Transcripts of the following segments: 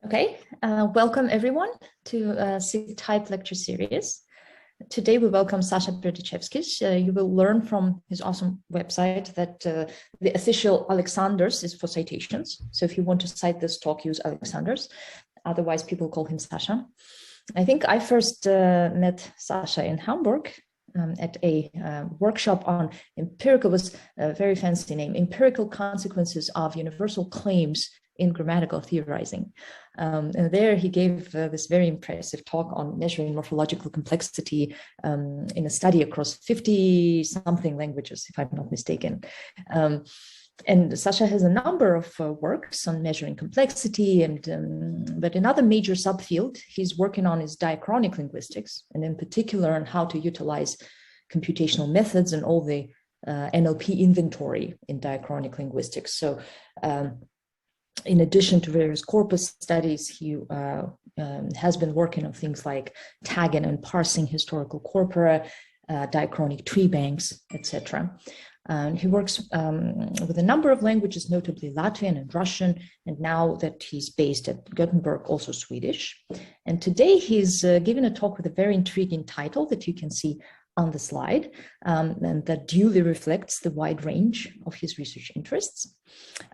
Okay, welcome everyone to SIGTYP Lecture Series. Today we welcome Sasha Berdicevskis. You will learn from his awesome website that the official Alexanders is for citations. So if you want to cite this talk, use Alexanders. Otherwise, people call him Sasha. I think I first met Sasha in Hamburg at a workshop on empirical, was a very fancy name, empirical consequences of universal claims in grammatical theorizing. And there he gave this very impressive talk on measuring morphological complexity in a study across 50-something languages, if I'm not mistaken. And Sasha has a number of works on measuring complexity, and but another major subfield he's working on is diachronic linguistics, and in particular on how to utilize computational methods and all the NLP inventory in diachronic linguistics. So in addition to various corpus studies, he has been working on things like tagging and parsing historical corpora, diachronic tree banks, etc. He works with a number of languages, notably Latvian and Russian, and now that he's based at Gothenburg, also Swedish. And today he's giving a talk with a very intriguing title that you can see on the slide, and that duly reflects the wide range of his research interests.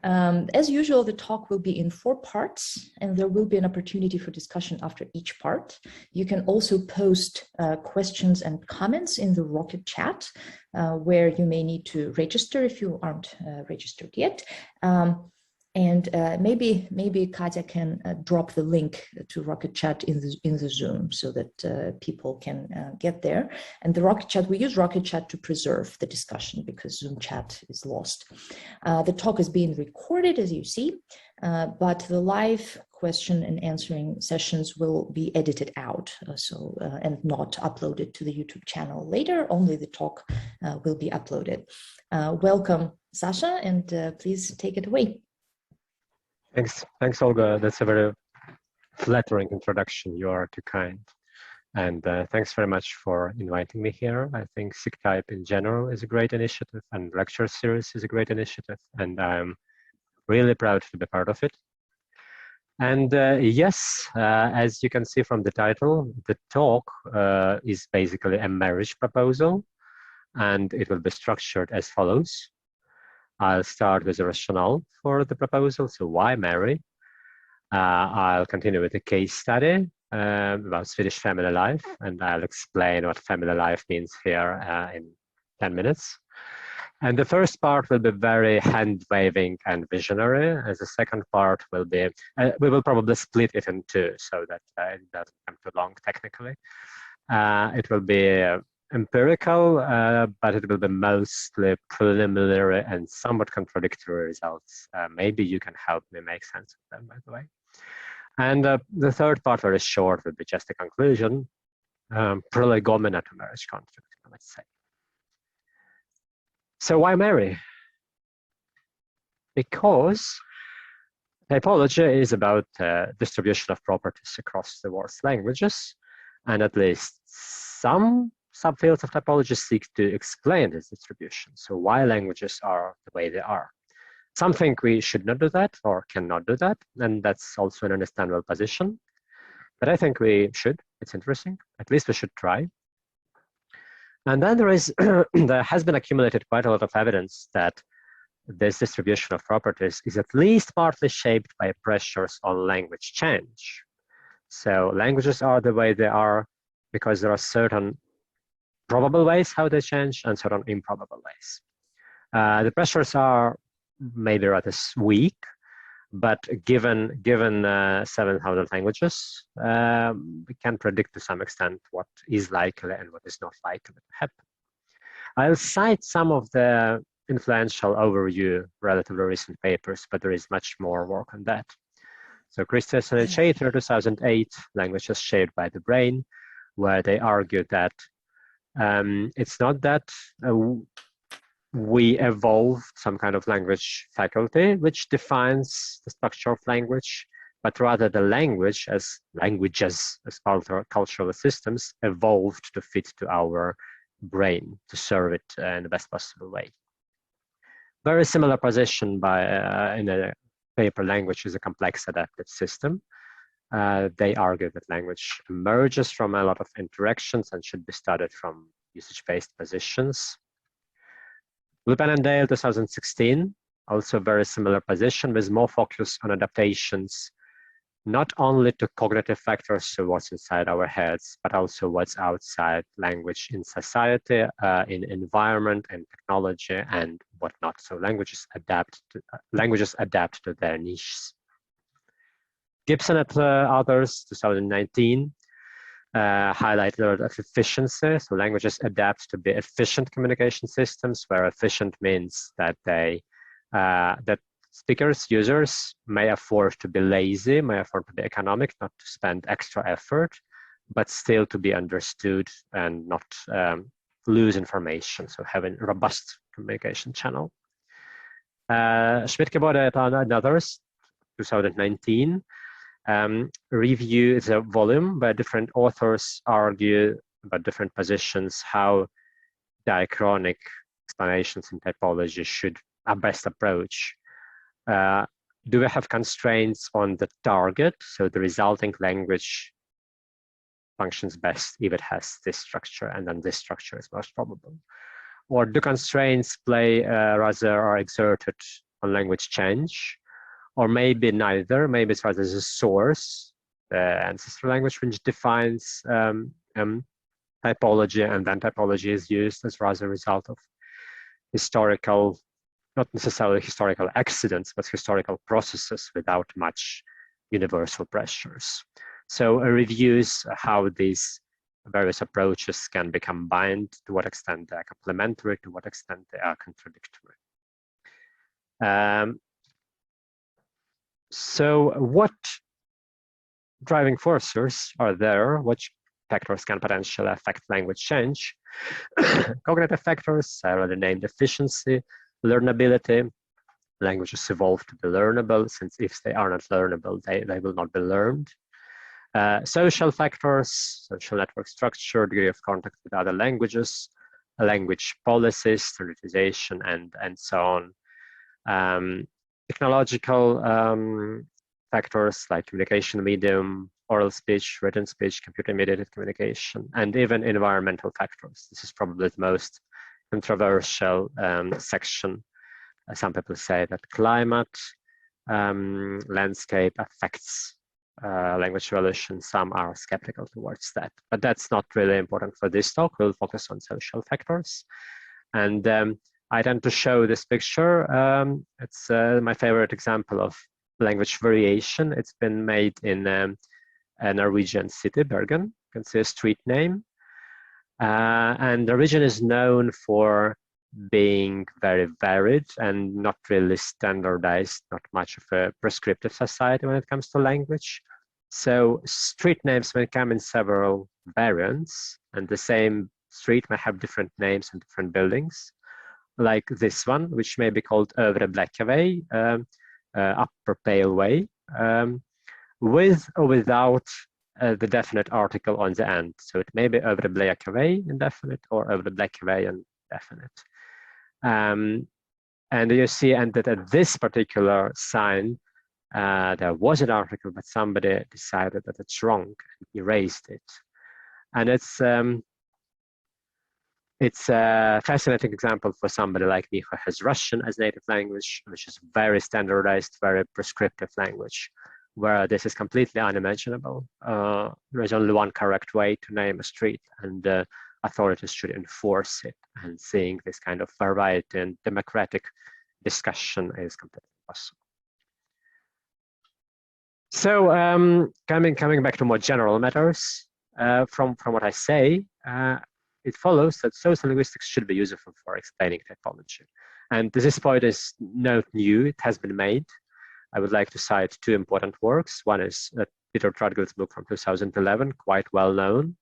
As usual, the talk will be in 4 parts, and there will be an opportunity for discussion after each part. You can also post questions and comments in the Rocket chat, where you may need to register if you aren't registered yet. And maybe Katya can drop the link to Rocket Chat in the Zoom so that people can get there. And the Rocket Chat, we use Rocket Chat to preserve the discussion because Zoom chat is lost. The talk is being recorded, as you see, but the live question and answering sessions will be edited out, and not uploaded to the YouTube channel later. Only the talk will be uploaded. Welcome, Sasha, and please take it away. Thanks, Olga. That's a very flattering introduction. You are too kind. And thanks very much for inviting me here. I think SIGTYP in general is a great initiative, and lecture series is a great initiative, and I'm really proud to be part of it. And yes, as you can see from the title, the talk is basically a marriage proposal, and it will be structured as follows. I'll start with the rationale for the proposal, so why marry? I'll continue with a case study about Swedish family life, and I'll explain what family life means here in 10 minutes. And the first part will be very hand-waving and visionary, as the second part will be, we will probably split it in 2 so that it doesn't come too long technically. It will be empirical, but it will be mostly preliminary and somewhat contradictory results. Maybe you can help me make sense of them, by the way. And the third part, very short, will be just a conclusion, prolegomena to marriage contract, let's say. So why marry? Because typology is about distribution of properties across the world's languages, and at least some subfields of typology seek to explain this distribution. So why languages are the way they are. Some think we should not do that or cannot do that, and that's also an understandable position. But I think we should. It's interesting. At least we should try. And then there has been accumulated quite a lot of evidence that this distribution of properties is at least partly shaped by pressures on language change. So languages are the way they are because there are certain probable ways how they change and certain improbable ways. The pressures are maybe rather weak, but given 700 languages, we can predict to some extent what is likely and what is not likely to happen. I'll cite some of the influential overview relatively recent papers, but there is much more work on that. So Christensen and Chater, 2008, Languages Shaped by the Brain, where they argued that it's not that we evolved some kind of language faculty which defines the structure of language, but rather the language as languages as cultural systems evolved to fit to our brain, to serve it in the best possible way. Very similar position by in a paper, Language is a Complex Adaptive System, They argue that language emerges from a lot of interactions and should be studied from usage-based positions. Lupin and Dale, 2016, also very similar position with more focus on adaptations, not only to cognitive factors, so what's inside our heads, but also what's outside language in society, in environment and technology and whatnot. So languages adapt to their niches. Gibson and others, 2019, highlighted of efficiency. So languages adapt to be efficient communication systems, where efficient means that that speakers, users may afford to be lazy, may afford to be economic, not to spend extra effort, but still to be understood and not lose information. So having a robust communication channel. Schmidt-Gebauer and others, 2019, review is a volume where different authors argue about different positions, how diachronic explanations in typology should a best approach. Do we have constraints on the target? So the resulting language functions best if it has this structure, and then this structure is most probable. Or do constraints play rather are exerted on language change? Or maybe neither, maybe it's rather the source, the ancestral language, which defines typology, and then typology is used as rather a result of historical, not necessarily historical accidents, but historical processes without much universal pressures. So reviews how these various approaches can be combined, to what extent they are complementary, to what extent they are contradictory. So what driving forces are there? Which factors can potentially affect language change? Cognitive factors, I already named efficiency, learnability. Languages evolve to be learnable, since if they are not learnable, they will not be learned. Social factors, social network structure, degree of contact with other languages, language policies, standardization, and so on. Technological factors like communication medium, oral speech, written speech, computer-mediated communication, and even environmental factors. This is probably the most controversial section. Some people say that climate, landscape affects language evolution. Some are skeptical towards that, but that's not really important for this talk. We'll focus on social factors. And I tend to show this picture. It's my favorite example of language variation. It's been made in a Norwegian city, Bergen. You can see a street name. And the region is known for being very varied and not really standardized, not much of a prescriptive society when it comes to language. So street names may come in several variants, and the same street may have different names and different buildings, like this one, which may be called Övre Bläckavej, Upper Pale Way, with or without the definite article on the end. So it may be Övre Bläckavej indefinite or Övre Bläckavej indefinite. And you see, and that at this particular sign, there was an article, but somebody decided that it's wrong and erased it. And it's a fascinating example for somebody like me who has Russian as native language, which is very standardized, very prescriptive language, where this is completely unimaginable. There is only one correct way to name a street, and authorities should enforce it. And seeing this kind of variety and democratic discussion is completely possible. So coming back to more general matters, from what I say, it follows that sociolinguistics should be useful for explaining typology. And this point is not new, it has been made. I would like to cite two important works. One is Peter Trudgill's book from 2011, quite well known,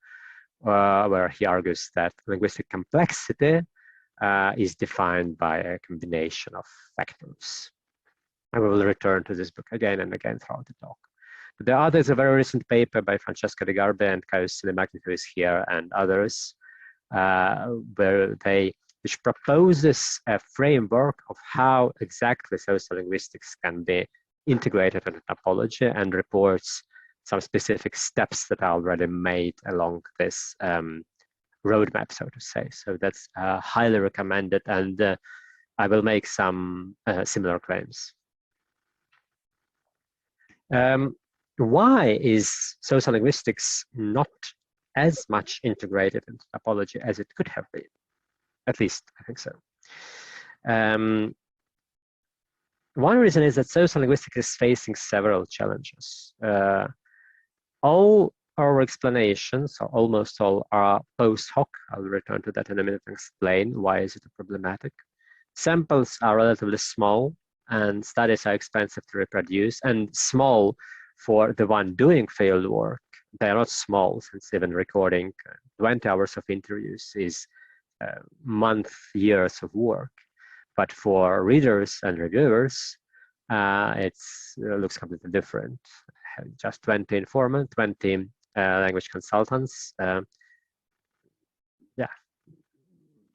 where he argues that linguistic complexity is defined by a combination of factors. I will return to this book again and again throughout the talk. The other is a very recent paper by Francesca De Garbe and Caius Silimaki, who is here, and others, which proposes a framework of how exactly sociolinguistics can be integrated into typology, and reports some specific steps that are already made along this roadmap, so to say. So that's highly recommended, and I will make some similar claims. Why is sociolinguistics not as much integrated into typology as it could have been? At least I think so. One reason is that sociolinguistics is facing several challenges. All our explanations, or almost all, are post hoc. I'll return to that in a minute and explain why is it problematic. Samples are relatively small, and studies are expensive to reproduce, and small for the one doing field work. They are not small, since even recording 20 hours of interviews is years of work. But for readers and reviewers, it looks completely different. Just 20 informant, 20 language consultants. Yeah,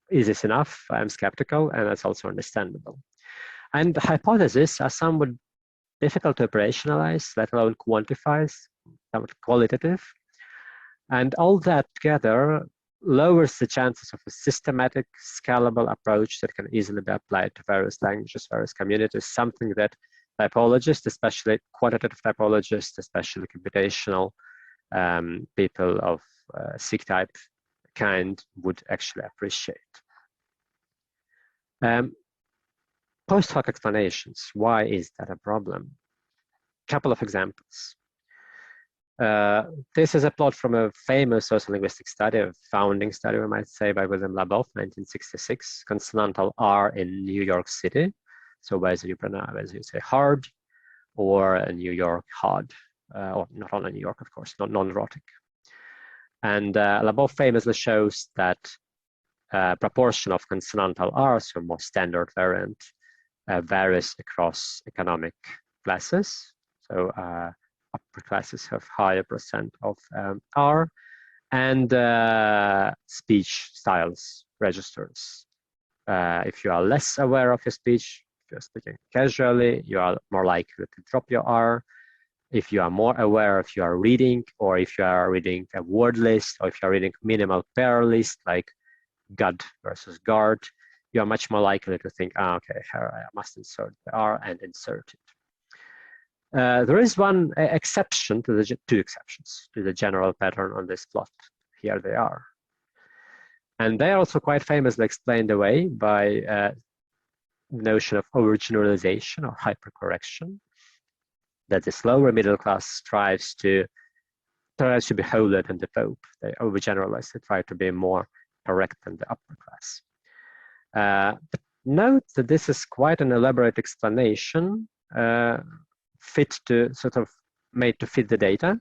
is this enough? I'm skeptical, and that's also understandable. And hypotheses are somewhat difficult to operationalize, let alone quantify, somewhat qualitative. And all that together lowers the chances of a systematic, scalable approach that can easily be applied to various languages, various communities, something that typologists, especially quantitative typologists, especially computational people of SIGTYP kind, would actually appreciate. Post hoc explanations. Why is that a problem? Couple of examples. This is a plot from a famous sociolinguistic study, a founding study, we might say, by William Labov, 1966, consonantal R in New York City. So whether you pronounce, whether you say hard or New York hard, or not only New York, of course, not non-erotic. And Labov famously shows that proportion of consonantal R, so more standard variant, varies across economic classes. So upper classes have higher percent of R, and speech styles registers. If you are less aware of your speech, if you're speaking casually, you are more likely to drop your R. If you are more aware, if you are reading, or if you are reading a word list, or if you are reading minimal pair list like God versus guard, you are much more likely to think, okay, here I must insert the R, and insert it. There is one exception to the two exceptions to the general pattern on this plot. Here they are. And they are also quite famously explained away by notion of overgeneralization or hypercorrection, that this lower middle class strives to be holier than the Pope. They overgeneralize, they try to be more correct than the upper class. But note that this is quite an elaborate explanation, fit to sort of made to fit the data,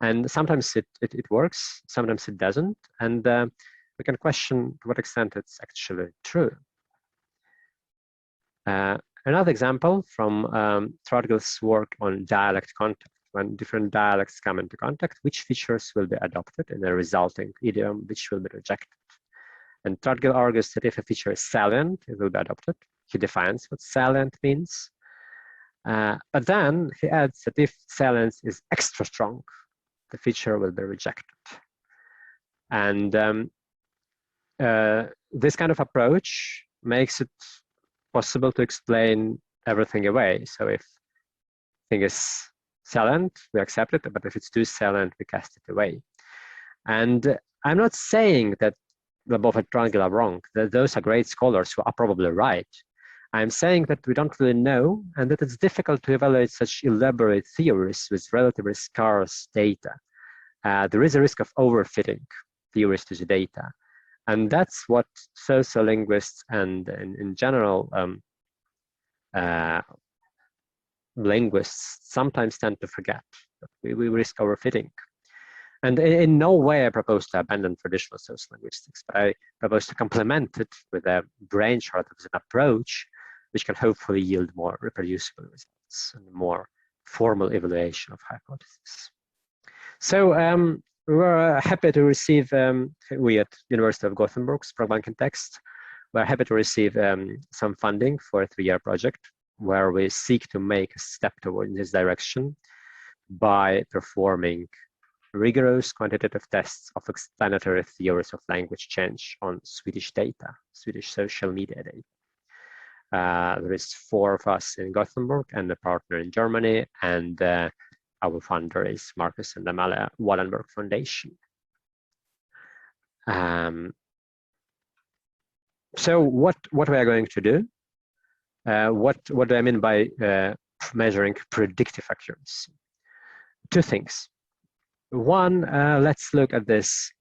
and sometimes it works, sometimes it doesn't, and we can question to what extent it's actually true. Another example from Trudgill's work on dialect contact. When different dialects come into contact, which features will be adopted in the resulting idiom, which will be rejected? And Trudgill argues that if a feature is salient, it will be adopted. He defines what salient means. But then he adds that if salience is extra strong, the feature will be rejected. And this kind of approach makes it possible to explain everything away. So if thing is salient, we accept it, but if it's too salient, we cast it away. And I'm not saying that Labov and Trudgill are wrong. Those are great scholars who are probably right. I'm saying that we don't really know, and that it's difficult to evaluate such elaborate theories with relatively scarce data. There is a risk of overfitting theories to the data. And that's what sociolinguists and in general linguists sometimes tend to forget. We risk overfitting. And in no way I propose to abandon traditional sociolinguistics, but I propose to complement it with a brain chart as an approach which can hopefully yield more reproducible results and more formal evaluation of hypotheses. So we were happy to receive, we at University of Gothenburg's Progbanken Text, we're happy to receive some funding for a 3-year project where we seek to make a step toward this direction, by performing rigorous quantitative tests of explanatory theories of language change on Swedish data, Swedish social media data. There is 4 of us in Gothenburg and a partner in Germany, and our funder is Marcus and Amalia Wallenberg Foundation. So what we are going to do? What do I mean by measuring predictive accuracy? 2 things. One, let's look at this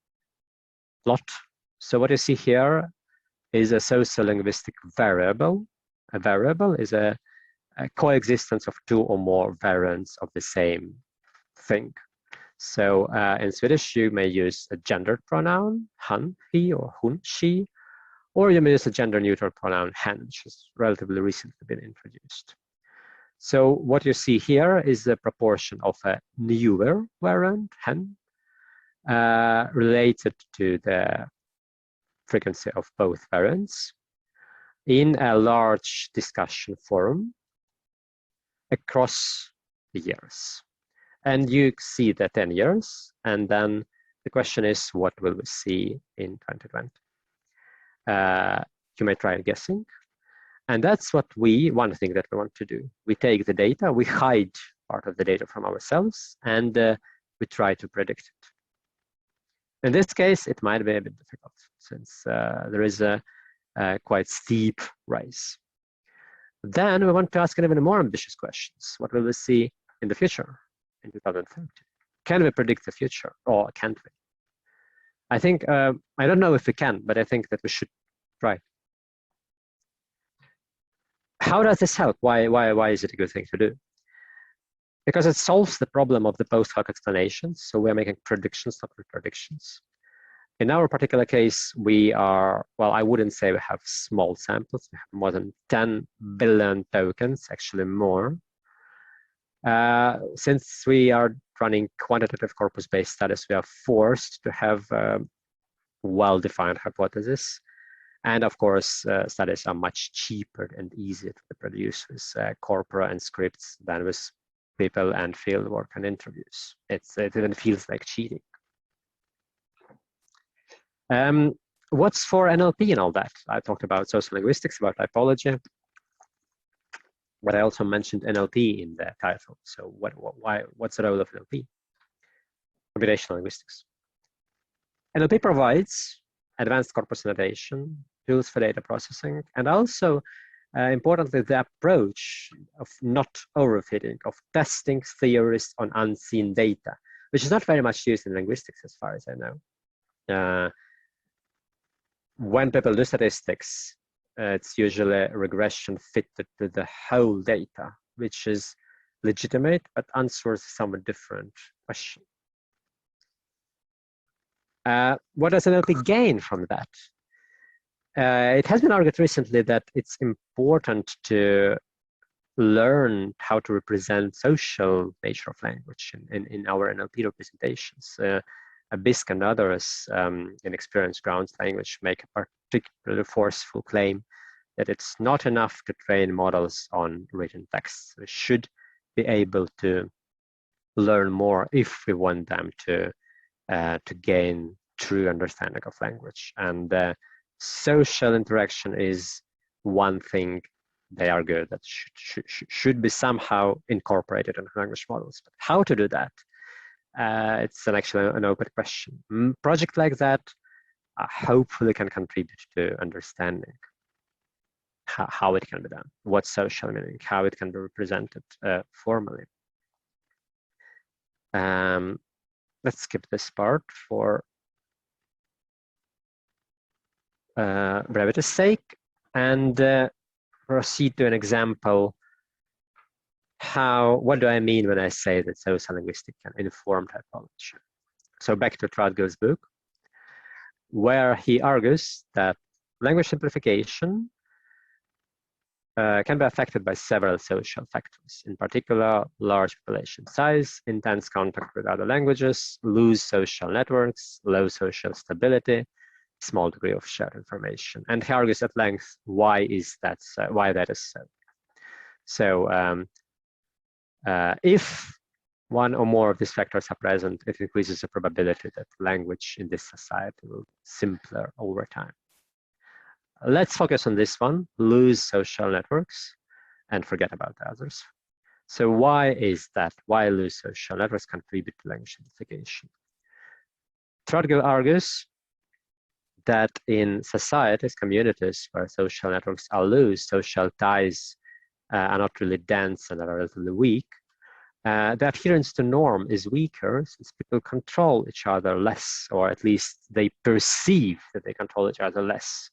plot. So what you see here is a sociolinguistic variable. A variable is a coexistence of 2 or more variants of the same thing. So in Swedish, you may use a gendered pronoun, han, he, or hon, she, or you may use a gender-neutral pronoun, hen, which has relatively recently been introduced. So what you see here is the proportion of a newer variant, hen, related to the frequency of both variants in a large discussion forum across the years. And you see the 10 years, and then the question is, what will we see in 2020? You may try guessing. And that's one thing that we want to do. We take the data, we hide part of the data from ourselves, and we try to predict it. In this case, it might be a bit difficult since there is a quite steep rise. Then we want to ask even more ambitious questions. What will we see in the future, in 2030? Can we predict the future, or can't we? I think, I don't know if we can, but I think that we should try. How does this help? Why is it a good thing to do? Because it solves the problem of the post hoc explanations. So we're making predictions, not predictions. In our particular case, we are, well, I wouldn't say we have small samples. We have more than 10 billion tokens, actually more. Since we are running quantitative corpus-based studies, we are forced to have well-defined hypotheses. And of course, studies are much cheaper and easier to produce with corpora and scripts than with people and fieldwork and interviews. It even feels like cheating. What's for NLP and all that? I talked about sociolinguistics, about typology, but I also mentioned NLP in the title. So what's the role of NLP? Computational linguistics. NLP provides advanced corpus annotation, tools for data processing, and also, importantly, the approach of not overfitting, of testing theories on unseen data, which is not very much used in linguistics as far as I know. When people do statistics, it's usually regression fitted to the whole data, which is legitimate, but answers a somewhat different question. What does NLP gain from that? It has been argued recently that it's important to learn how to represent social nature of language in our NLP representations. Bisq and others in experience grounds language make a particularly forceful claim that it's not enough to train models on written texts. We should be able to learn more if we want them to gain true understanding of language. And social interaction is one thing they are good that should be somehow incorporated into language models. But how to do that? It's actually an open question. Project like that hopefully can contribute to understanding how it can be done, what social meaning, how it can be represented formally. Let's skip this part for brevity's sake and proceed to an example. What do I mean when I say that sociolinguistics can inform typology? So back to Tradgo's book, where he argues that language simplification can be affected by several social factors, in particular, large population size, intense contact with other languages, loose social networks, low social stability, small degree of shared information. And he argues at length why that is so. So if one or more of these factors are present, it increases the probability that language in this society will be simpler over time. Let's focus on this one, lose social networks and forget about the others. So why is that? Why lose social networks contribute to language simplification? Trotgill argues that in societies, communities where social networks are loose, social ties are not really dense and are relatively weak, the adherence to norm is weaker since people control each other less, or at least they perceive that they control each other less.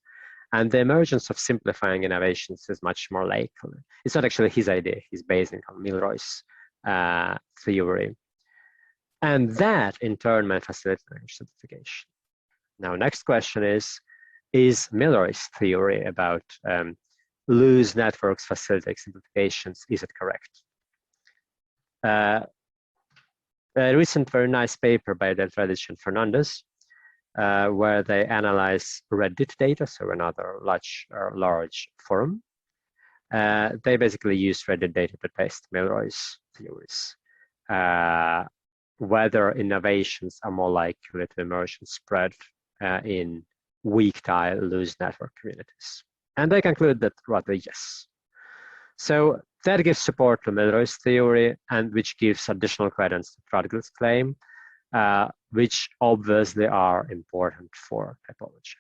And the emergence of simplifying innovations is much more likely. It's not actually his idea. He's based on Milroy's theory. And that, in turn, may facilitate language simplification. Now, next question is Milroy's theory about loose networks facilitate simplifications, is it correct? A recent very nice paper by Deltradich and Fernandez, where they analyze Reddit data, so another large forum. They basically use Reddit data to test Milroy's theories, whether innovations are more likely to emerge and spread in weak tie, loose network communities. And they conclude that rather yes. So that gives support to Milroy's theory, and which gives additional credence to Trotgill's claim, which obviously are important for typology.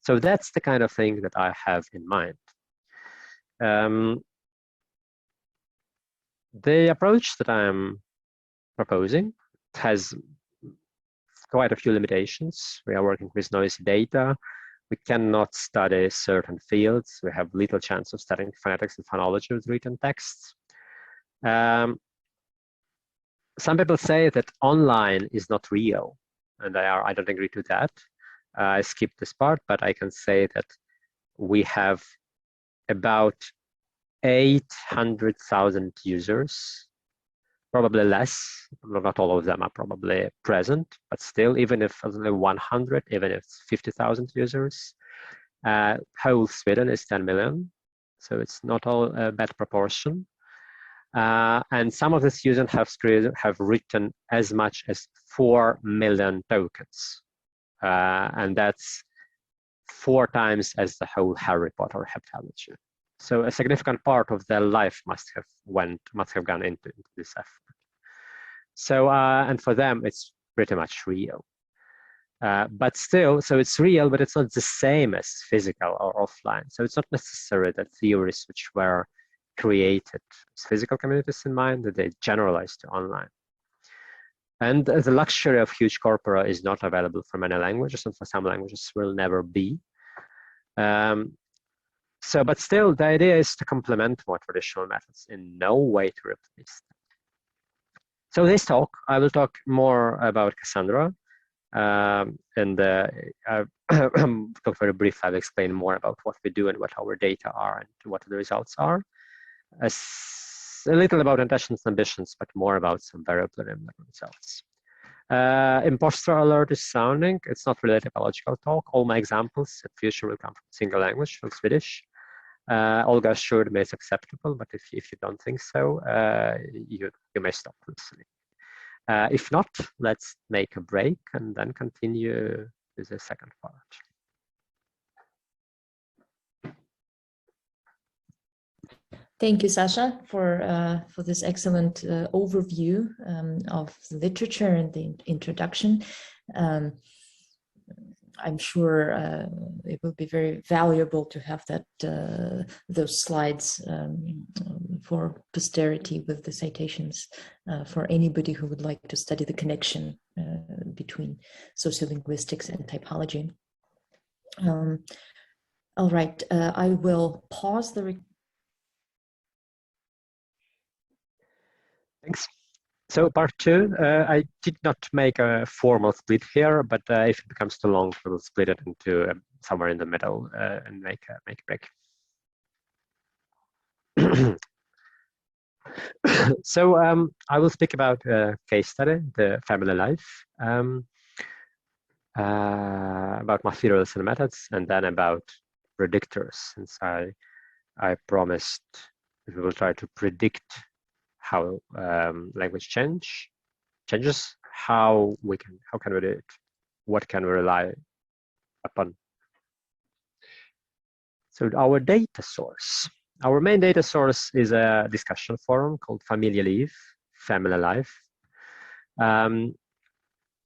So that's the kind of thing that I have in mind. The approach that I'm proposing has quite a few limitations. We are working with noisy data. We cannot study certain fields. We have little chance of studying phonetics and phonology with written texts. Some people say that online is not real, and I don't agree to that. I skipped this part, but I can say that we have about 800,000 users, probably less. Not all of them are probably present, but still, even if only 100, even if it's 50,000 users, whole Sweden is 10 million, so it's not all a bad proportion. And some of these users have written as much as 4 million tokens, and that's 4 times as the whole Harry Potter heptalogy. So a significant part of their life must have gone into this effort. So and for them, it's pretty much real. But still, so it's real, but it's not the same as physical or offline. So it's not necessary that theories which were created as physical communities in mind, that they generalize to online. And the luxury of huge corpora is not available for many languages, and for some languages will never be. But still, the idea is to complement more traditional methods, in no way to replace them. So this talk, I will talk more about Cassandra, and I'll talk very briefly. I'll explain more about what we do and what our data are and what the results are. A little about intentions and ambitions, but more about some very preliminary results. Imposter alert is sounding. It's not really a typological talk. All my examples at future will come from single language, from Swedish. Olga assured me it's acceptable, but if you don't think so, you may stop listening. If not, let's make a break and then continue with the second part. Thank you, Sasha, for this excellent overview of the literature and the introduction. I'm sure it will be very valuable to have that those slides for posterity with the citations for anybody who would like to study the connection between sociolinguistics and typology. All right, I will pause the recording. Thanks. So part 2, I did not make a formal split here, but if it becomes too long, we will split it into somewhere in the middle and make a break. So I will speak about a case study, the family life, about materials and methods, and then about predictors, since I promised that we will try to predict how language changes, how can we do it, what can we rely upon. So our data source, our main data source is a discussion forum called Familjeliv, Family Life.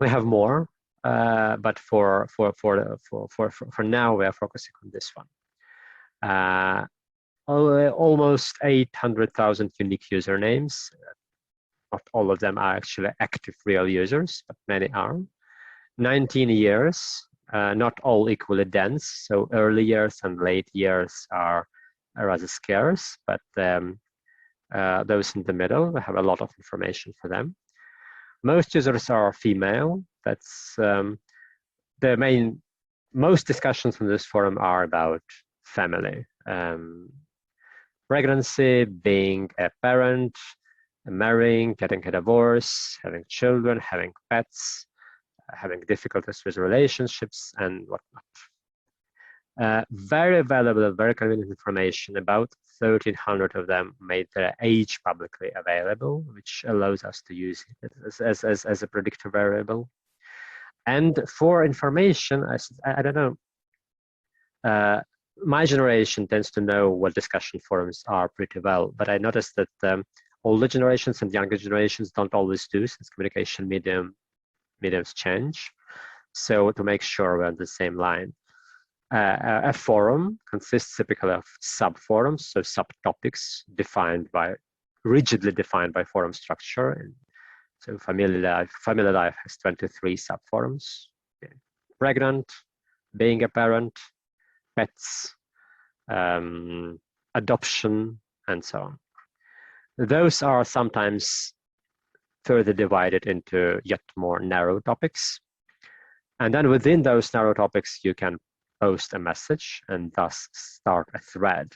We have more, but for now we are focusing on this one. Almost 800,000 unique usernames. Not all of them are actually active real users, but many are. 19 years, not all equally dense. So early years and late years are rather scarce, but those in the middle, we have a lot of information for them. Most users are female. That's most discussions on this forum are about family. Pregnancy, being a parent, marrying, getting a divorce, having children, having pets, having difficulties with relationships, and whatnot. Very valuable, very convenient information. About 1,300 of them made their age publicly available, which allows us to use it as a predictor variable. And for information, I don't know, my generation tends to know what discussion forums are pretty well, but I noticed that older generations and younger generations don't always do, since communication mediums change. So to make sure we're on the same line, a forum consists typically of sub-forums, so subtopics rigidly defined by forum structure. And so Family Life has 23 sub-forums: pregnant, being a parent, pets, adoption, and so on. Those are sometimes further divided into yet more narrow topics. And then within those narrow topics, you can post a message and thus start a thread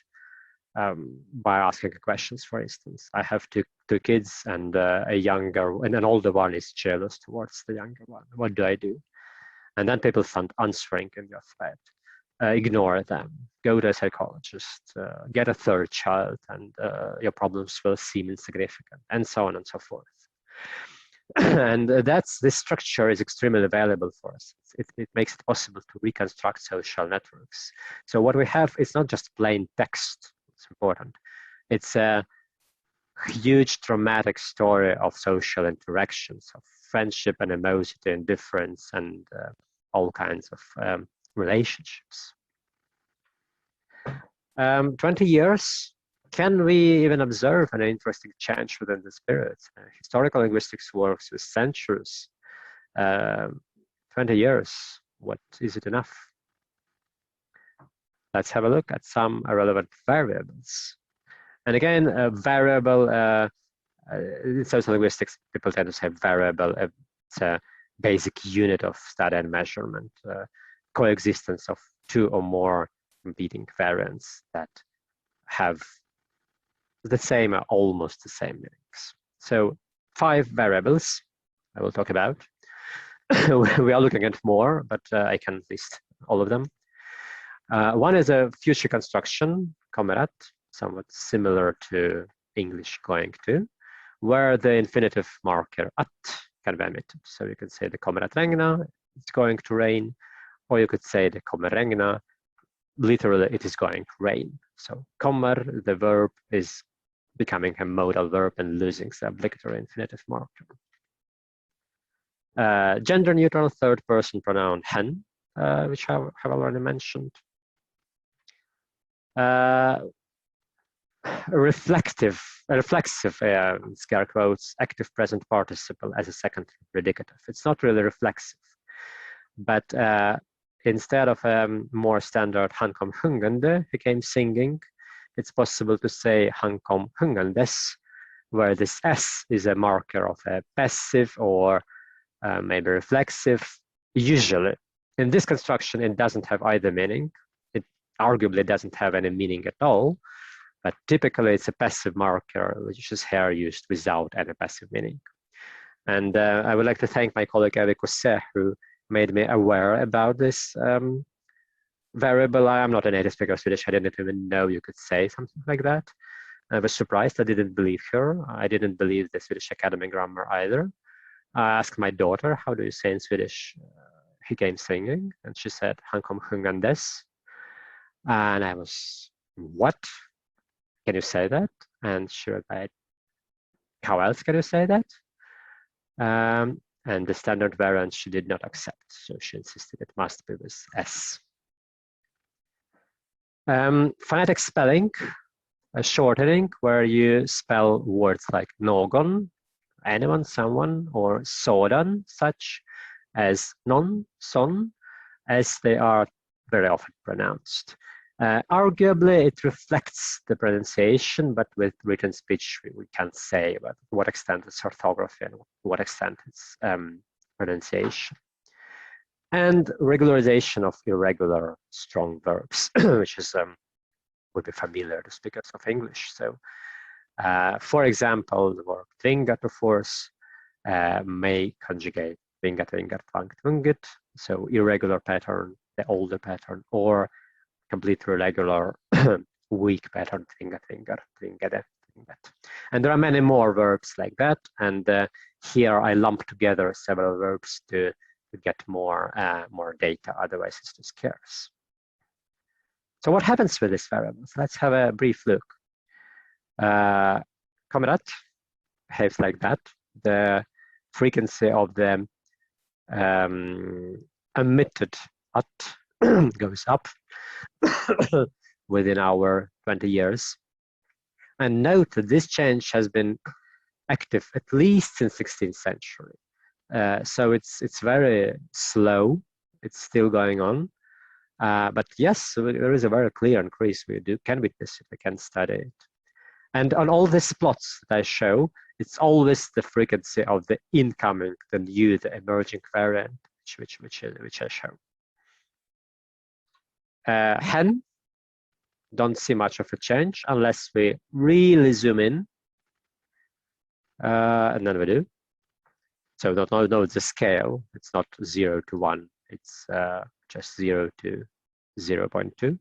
by asking questions. For instance, I have two kids, and an older one is jealous towards the younger one. What do I do? And then people start answering in your thread. Ignore them, go to a psychologist, get a third child, and your problems will seem insignificant, and so on and so forth. And this structure is extremely valuable for us. It makes it possible to reconstruct social networks. So what we have is not just plain text. It's important. It's a huge traumatic story of social interactions, of friendship, animosity, indifference, and all kinds of relationships. 20 years. Can we even observe an interesting change within the spirit? Historical linguistics works with centuries. 20 years, what is it enough? Let's have a look at some relevant variables. And again, a variable, in social linguistics, people tend to say variable. It's a basic unit of study and measurement, coexistence of two or more competing variants that have the same or almost the same meanings. So 5 variables I will talk about. We are looking at more, but I can list all of them. One is a future construction, comrade, somewhat similar to English going to, where the infinitive marker at can be omitted. So you can say the kommer att regna, it's going to rain, or you could say the kommer regna, literally it is going to rain. So kommer, the verb, is becoming a modal verb and losing the obligatory infinitive marker. Gender neutral third person pronoun hen, which I have already mentioned. Reflexive, scare quotes, active present participle as a second predicative. It's not really reflexive, but instead of a more standard han kom sjungande, he came singing, it's possible to say han kom sjungandes, where this S is a marker of a passive or maybe reflexive. Usually, in this construction, it doesn't have either meaning. It arguably doesn't have any meaning at all, but typically it's a passive marker, which is here used without any passive meaning. And I would like to thank my colleague Eric Osset, who made me aware about this variable. I am not a native speaker of Swedish. I didn't even know you could say something like that. I was surprised. I didn't believe her. I didn't believe the Swedish Academy grammar either. I asked my daughter, how do you say in Swedish, he came singing? And she said, han kom sjungandes. And I was, what? Can you say that? And she replied, how else can you say that? And the standard variant she did not accept. So she insisted it must be with S. Phonetic spelling, a shortening where you spell words like någon, anyone, someone, or sådan, such as non, son, as they are very often pronounced. Arguably, it reflects the pronunciation, but with written speech, we can't say to what extent it's orthography and what extent it's pronunciation. And regularization of irregular strong verbs, which is would be familiar to speakers of English. So, for example, the verb tvinga to force may conjugate tvinga, tvingat, tvang, tvunget. So irregular pattern, the older pattern, or completely irregular weak pattern, tvinga, tvingar, tvingade, tvingat. And there are many more verbs like that. And here I lump together several verbs to get more data. Otherwise, it's too scarce. So what happens with these variables? Let's have a brief look. Kamerat behaves like that. The frequency of the emitted at goes up within our 20 years. And note that this change has been active at least since 16th century. So it's very slow. It's still going on. But yes, there is a very clear increase. We can witness it, we can study it. And on all these plots that I show, it's always the frequency of the incoming, the new, the emerging variant, which I show. Hen, don't see much of a change unless we really zoom in. And then we do. So don't know the scale. It's not 0 to 1. It's just 0 to 0.2.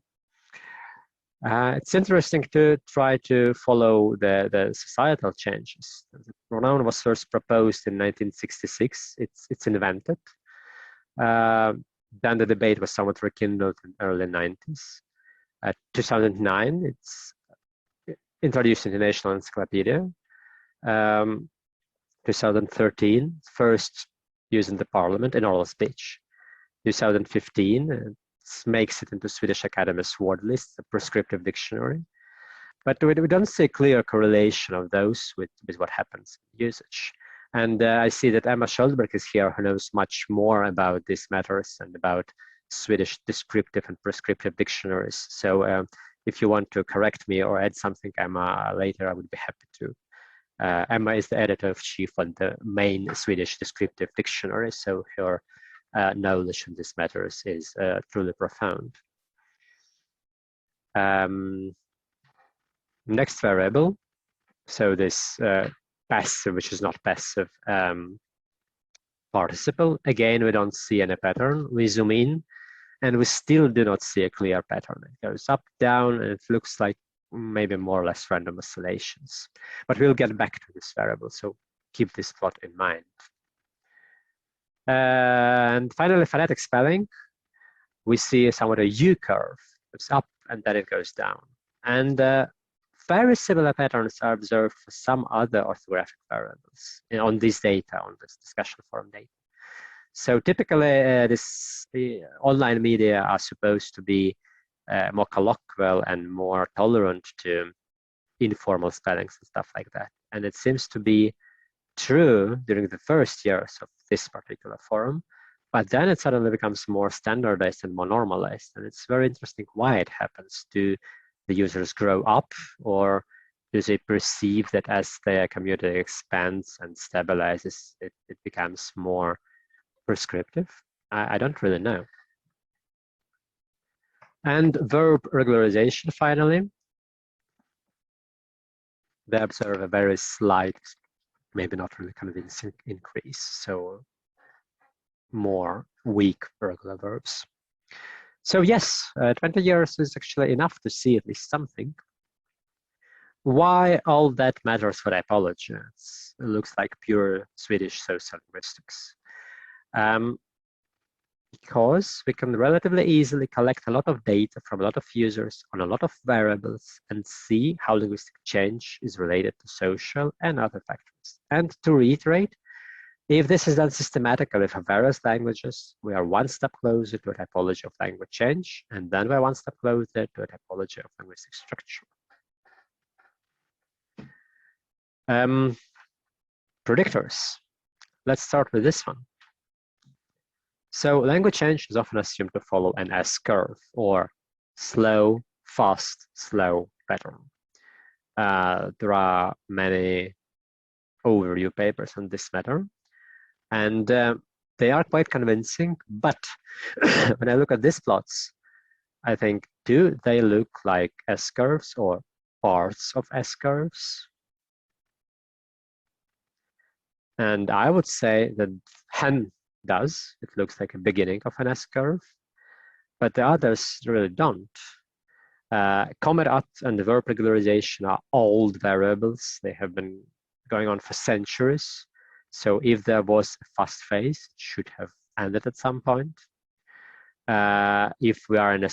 It's interesting to try to follow the societal changes. The pronoun was first proposed in 1966. It's invented. Then the debate was somewhat rekindled in the early 90s. 2009, it's introduced in the National Encyclopedia. 2013, first used in the Parliament in oral speech. 2015, it makes it into Swedish Academy's word list, a prescriptive dictionary. But we don't see a clear correlation of those with what happens in usage. And I see that Emma Sköldberg is here, who knows much more about these matters and about Swedish descriptive and prescriptive dictionaries. So if you want to correct me or add something, Emma, later, I would be happy to. Emma is the editor-in-chief of the main Swedish descriptive dictionary, so her knowledge on these matters is truly profound. Next variable, so this passive, which is not passive, participle. Again, we don't see any pattern. We zoom in, and we still do not see a clear pattern. It goes up, down, and it looks like maybe more or less random oscillations. But we'll get back to this variable, so keep this plot in mind. And finally, phonetic spelling. We see somewhat a U-curve. It's up, and then it goes down. And very similar patterns are observed for some other orthographic variables on this data, on this discussion forum data. So typically, the online media are supposed to be more colloquial and more tolerant to informal spellings and stuff like that. And it seems to be true during the first years of this particular forum, but then it suddenly becomes more standardized and more normalized. And it's very interesting why it happens. Do the users grow up, or do they perceive that as their community expands and stabilizes, it becomes more prescriptive? I don't really know. And verb regularization, finally. They observe a very slight, maybe not really convincing increase. So more weak regular verbs. So yes, 20 years is actually enough to see at least something. why all that matters for typology? It looks like pure Swedish sociolinguistics. Because we can relatively easily collect a lot of data from a lot of users on a lot of variables and see how linguistic change is related to social and other factors. And to reiterate, if this is done systematically for various languages, we are one step closer to a typology of language change, and then we're one step closer to a typology of linguistic structure. Predictors. Let's start with this one. So language change is often assumed to follow an S-curve, or slow, fast, slow pattern. There are many overview papers on this matter, and they are quite convincing, but when I look at these plots, I think, do they look like S-curves or parts of S-curves? And I would say that hen does. It looks like a beginning of an S-curve, but the others really don't. Comet at and the verb regularization are old variables. They have been going on for centuries. So if there was a fast phase, it should have ended at some point. If we are in a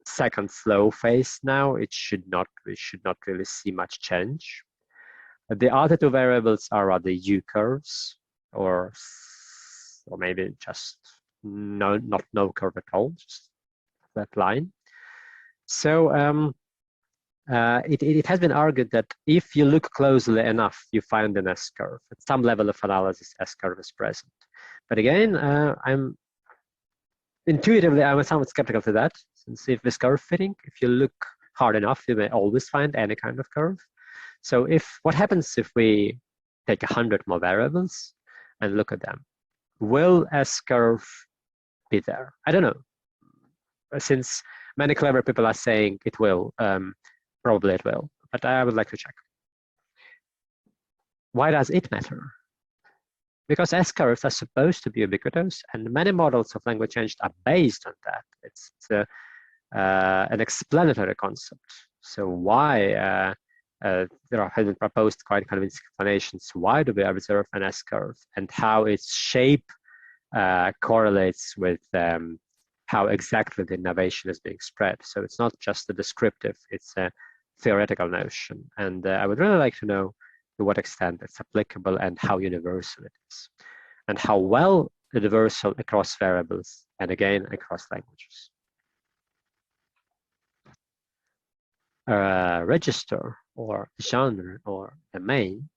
second slow phase now, we should not really see much change. The other two variables are rather U-curves, or maybe just not no curve at all, just that line. So it has been argued that if you look closely enough, you find an S-curve. At some level of analysis, S-curve is present. But again, I'm somewhat skeptical to that, since if it's curve fitting, if you look hard enough, you may always find any kind of curve. So what happens if we take 100 more variables and look at them? Will S-curve be there? I don't know. Since many clever people are saying it will, probably it will, but I would like to check. Why does it matter? Because S-curves are supposed to be ubiquitous, and many models of language change are based on that. It's an explanatory concept. So why there have been proposed quite convincing explanations why do we observe an S-curve and how its shape correlates with how exactly the innovation is being spread. So it's not just a descriptive, it's a theoretical notion. And I would really like to know to what extent it's applicable and how universal it is, and how well universal across variables and again across languages. Register or genre or domain.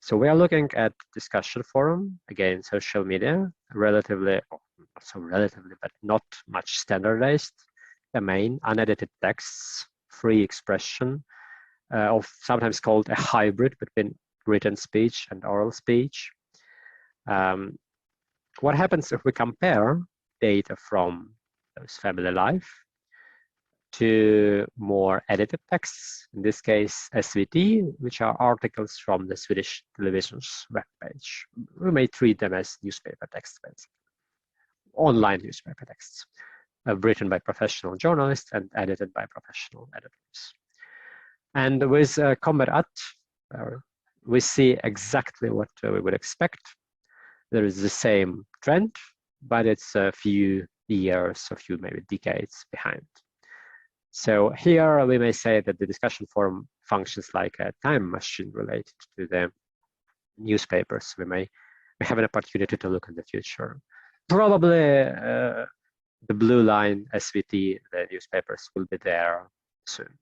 So we are looking at discussion forum, again, social media, relatively, not so relatively, but not much standardized domain, unedited texts, free expression, of sometimes called a hybrid between written speech and oral speech. What happens if we compare data from those family life to more edited texts, in this case SVT, which are articles from the Swedish television's webpage? We may treat them as newspaper texts, basically. Online newspaper texts, written by professional journalists and edited by professional editors. And with Comet at, we see exactly what we would expect. There is the same trend, but it's a few years, a few maybe decades behind. So here we may say that the discussion forum functions like a time machine related to the newspapers. We have an opportunity to look in the future. Probably the blue line, SVT, the newspapers will be there soon.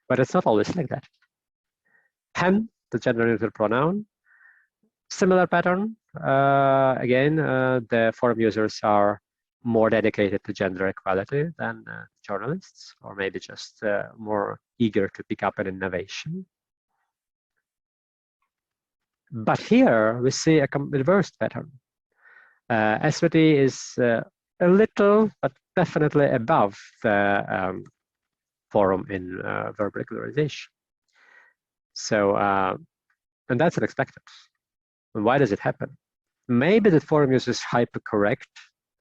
But it's not always like that. Hen, the gender neutral pronoun, similar pattern. Again, the forum users are more dedicated to gender equality than journalists, or maybe just more eager to pick up an innovation. But here we see a reversed pattern. SVT is a little, but definitely above the forum in verb regularization. So, and that's unexpected. And why does it happen? Maybe the forum users hypercorrect,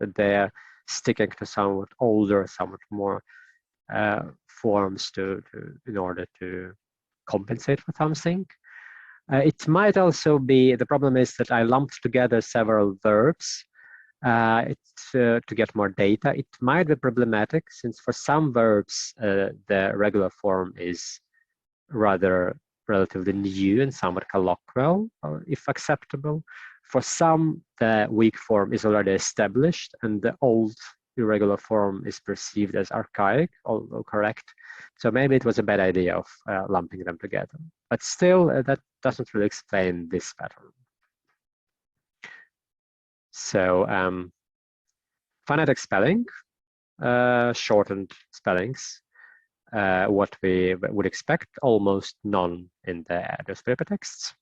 that they're sticking to somewhat older, somewhat more forms in order to compensate for something. It might also be, the problem is that I lumped together several verbs to get more data. It might be problematic since for some verbs the regular form is rather relatively new and somewhat colloquial, or if acceptable. For some, the weak form is already established and the old irregular form is perceived as archaic, although correct. So maybe it was a bad idea of lumping them together. But still, that doesn't really explain this pattern. So phonetic spelling, shortened spellings, what we would expect, almost none in the newspaper texts.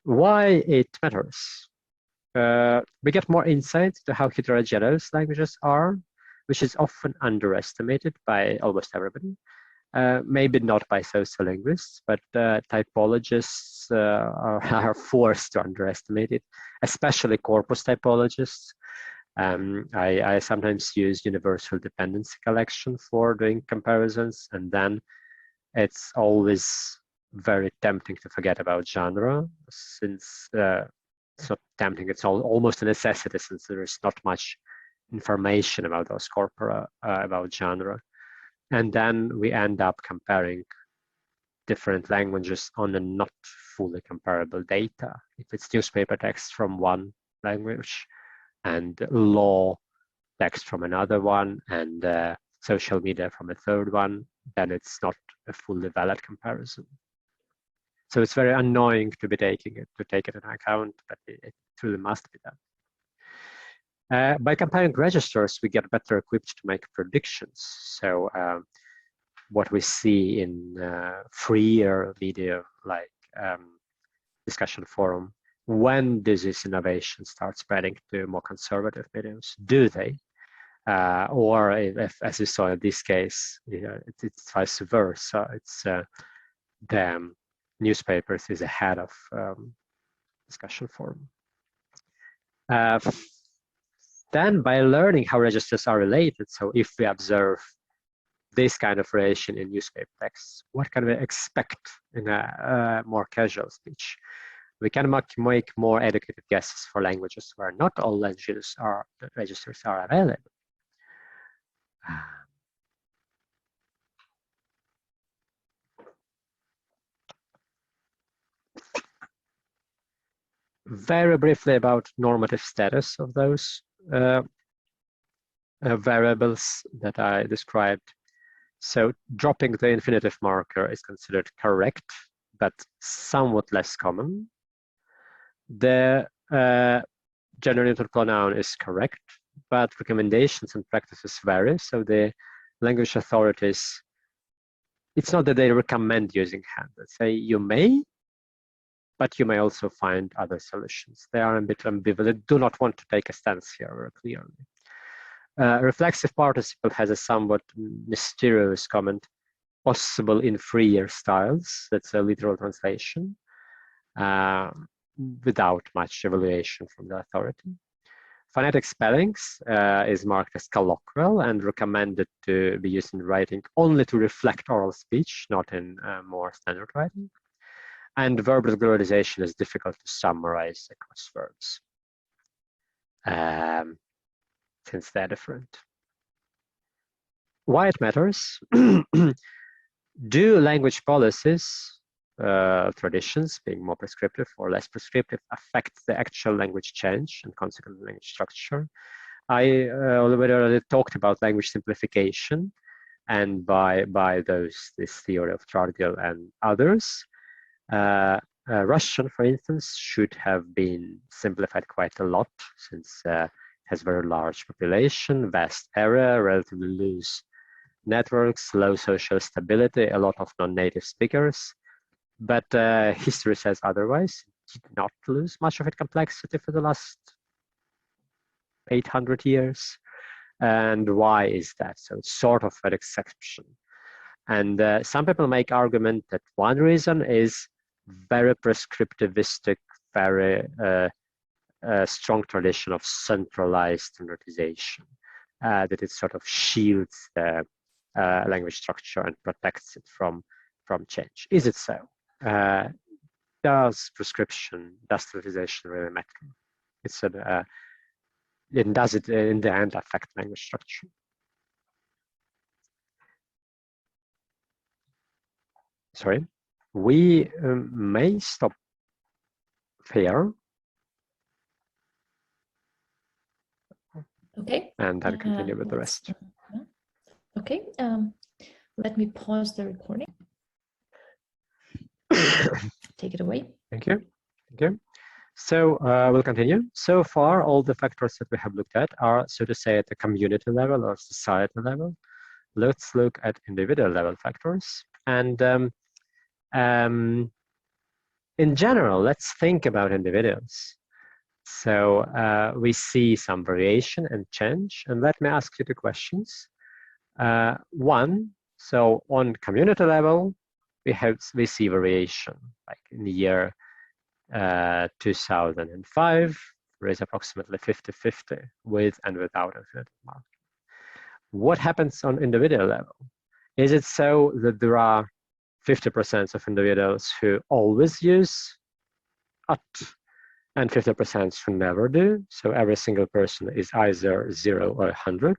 Why it matters? We get more insight to how heterogeneous languages are, which is often underestimated by almost everybody. Maybe not by sociolinguists, but typologists are forced to underestimate it, especially corpus typologists. I sometimes use universal dependency collection for doing comparisons, and then it's always very tempting to forget about genre, since it's not tempting, it's almost a necessity, since there is not much information about those corpora about genre. And then we end up comparing different languages on a not fully comparable data. If it's newspaper text from one language and law text from another one and social media from a third one, then it's not a fully valid comparison. So it's very annoying to be take it into account, but it truly must be done. By comparing registers, we get better equipped to make predictions. So what we see in freer media like discussion forum, when does this innovation start spreading to more conservative mediums? Do they? Or if, as you saw in this case, it's vice versa. It's the newspapers is ahead of discussion forum. Then by learning how registers are related, so if we observe this kind of relation in newspaper texts, what can we expect in a more casual speech? We can make more educated guesses for languages where not all registers are available. Very briefly about normative status of those variables that I described. So dropping the infinitive marker is considered correct, but somewhat less common. The gender-neutral pronoun is correct, but recommendations and practices vary. So the language authorities, it's not that they recommend using hand. They say you may, but you may also find other solutions. They are a bit ambivalent, do not want to take a stance here very clearly. Reflexive participle has a somewhat mysterious comment, possible in freer styles. That's a literal translation, without much evaluation from the authority. Phonetic spellings is marked as colloquial and recommended to be used in writing only to reflect oral speech, not in more standard writing. And verb regularization is difficult to summarize across verbs, since they're different. Why it matters? Do language policies, traditions being more prescriptive or less prescriptive, affect the actual language change and consequent language structure? I already talked about language simplification, and by this theory of Tardieu and others, Russian, for instance, should have been simplified quite a lot, since it has very large population, vast area, relatively loose networks, low social stability, a lot of non-native speakers. But history says otherwise. It did not lose much of its complexity for the last 800 years. And why is that? So it's sort of an exception. And some people make argument that one reason is very prescriptivistic, very strong tradition of centralized standardization. that it sort of shields the language structure and protects it from change. Is it so? Does prescription, does standardization really matter? And does it in the end affect language structure? Sorry, we may stop here. Okay. And then continue with the rest. Okay. Let me pause the recording. Take it away. Thank you. Thank you. So we'll continue. So far, all the factors that we have looked at are, so to say, at the community level or societal level. Let's look at individual level factors. And in general, let's think about individuals. So we see some variation and change. And let me ask you two questions. One, so on community level, we see variation. Like in the year 2005, there is approximately 50-50 with and without infinitive marking. What happens on individual level? Is it so that there are 50% of individuals who always use at and 50% who never do? So every single person is either 0 or 100.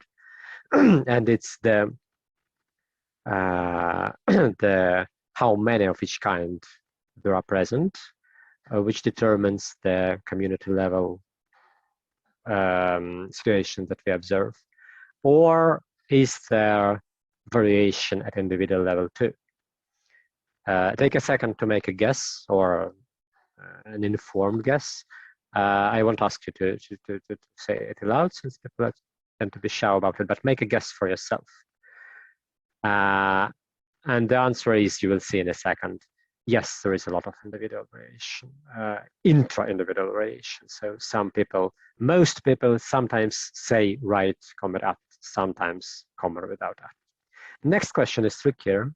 And it's the how many of each kind there are present, which determines the community level situation that we observe. Or is there variation at individual level too? Take a second to make a guess or an informed guess. I won't ask you to say it aloud since people tend to be shy about it, but make a guess for yourself. And the answer is, you will see in a second, yes, there is a lot of individual variation, intra-individual variation. So some people, most people sometimes say right, comma at, sometimes comma without at. Next question is trickier.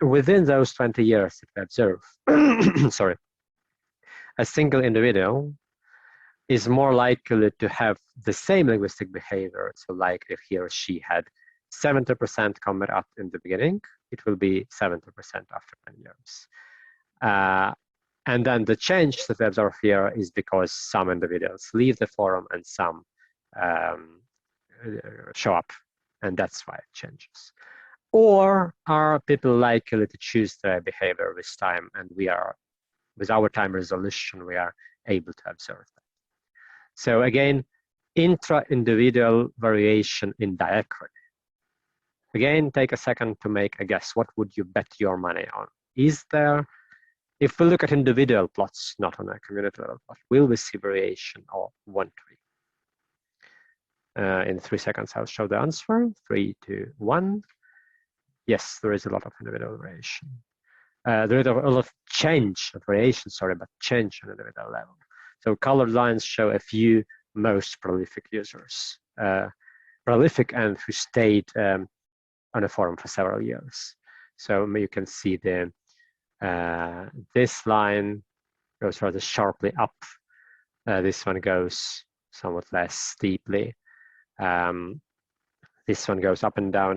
Within those 20 years that we observe, sorry, a single individual is more likely to have the same linguistic behavior. So like if he or she had 70% comma at in the beginning, it will be 70% after 10 years. And then the change that we observe here is because some individuals leave the forum and some show up, and that's why it changes. Or are people likely to choose their behavior with time, and we are, with our time resolution, we are able to observe that. So again, intra-individual variation in diachrony. Again, take a second to make a guess. What would you bet your money on? Is there, if we look at individual plots, not on a community level plot, will we see variation or won't we? In 3 seconds, I'll show the answer. 3, 2, 1. Yes, there is a lot of individual variation. There is a lot of change, variation, sorry, but change on individual level. So colored lines show a few most prolific users. Prolific and who stayed on a forum for several years. So you can see the this line goes rather sharply up. This one goes somewhat less steeply. This one goes up and down,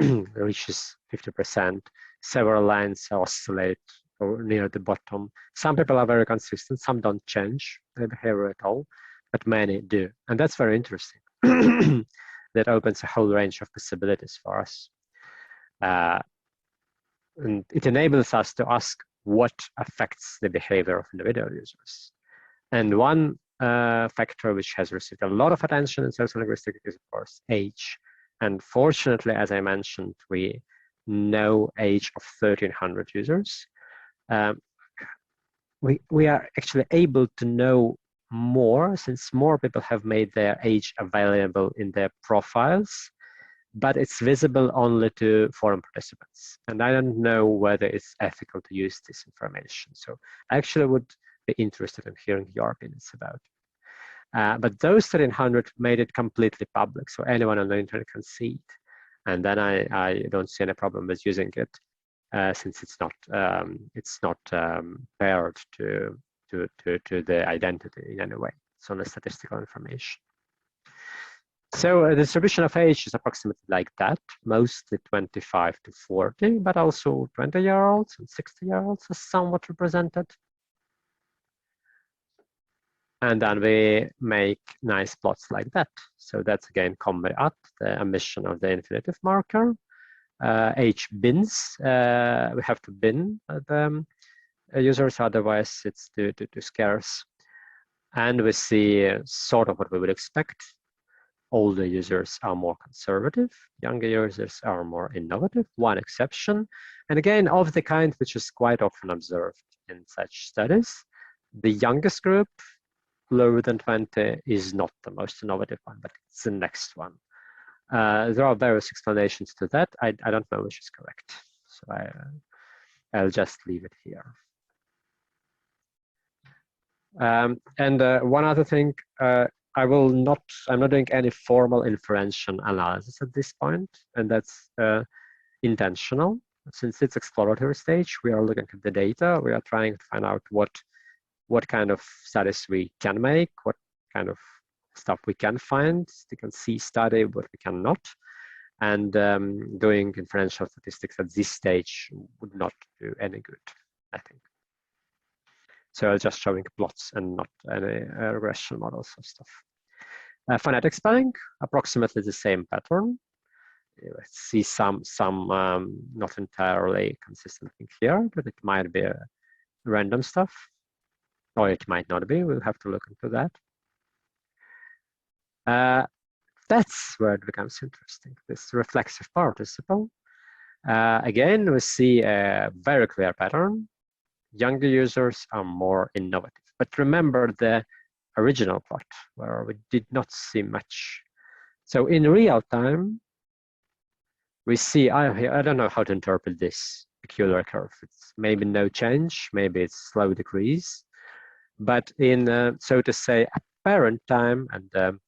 and reaches 50%. Several lines oscillate or near the bottom. Some people are very consistent, some don't change their behavior at all, but many do. And that's very interesting. That opens a whole range of possibilities for us. And it enables us to ask what affects the behavior of individual users. And one factor which has received a lot of attention in sociolinguistics is, of course, age. And fortunately, as I mentioned, we know age of 1,300 users. We are actually able to know more since more people have made their age available in their profiles, but it's visible only to forum participants. And I don't know whether it's ethical to use this information. So I actually would be interested in hearing your opinions about it. But those 1,300 made it completely public, so anyone on the internet can see it. And then I don't see any problem with using it, since it's not paired to the identity in any way. It's only statistical information. So the distribution of age is approximately like that, mostly 25 to 40, but also 20-year-olds and 60-year-olds are somewhat represented. And then we make nice plots like that. So that's again combi at the emission of the infinitive marker. H bins, we have to bin the users, otherwise it's too scarce. And we see sort of what we would expect. Older users are more conservative, younger users are more innovative, one exception. And again, of the kind which is quite often observed in such studies, the youngest group, lower than 20, is not the most innovative one, but it's the next one. There are various explanations to that. I don't know which is correct. So I'll just leave it here. And one other thing, I'm not doing any formal inferential analysis at this point, and that's intentional. Since it's exploratory stage, we are looking at the data. We are trying to find out what kind of studies we can make, what kind of stuff we can find. We can see study, what we cannot. And doing inferential statistics at this stage would not do any good, I think. So just showing plots and not any regression models of stuff. Phonetic spelling, approximately the same pattern. Let's see some not entirely consistent thing here, but it might be random stuff, or it might not be. We'll have to look into that. That's where it becomes interesting, this reflexive participle. Again, we see a very clear pattern. Younger users are more innovative. But remember the original plot where we did not see much. So in real time, we see, I don't know how to interpret this peculiar curve. It's maybe no change, maybe it's slow decrease. But in, so to say, apparent time, and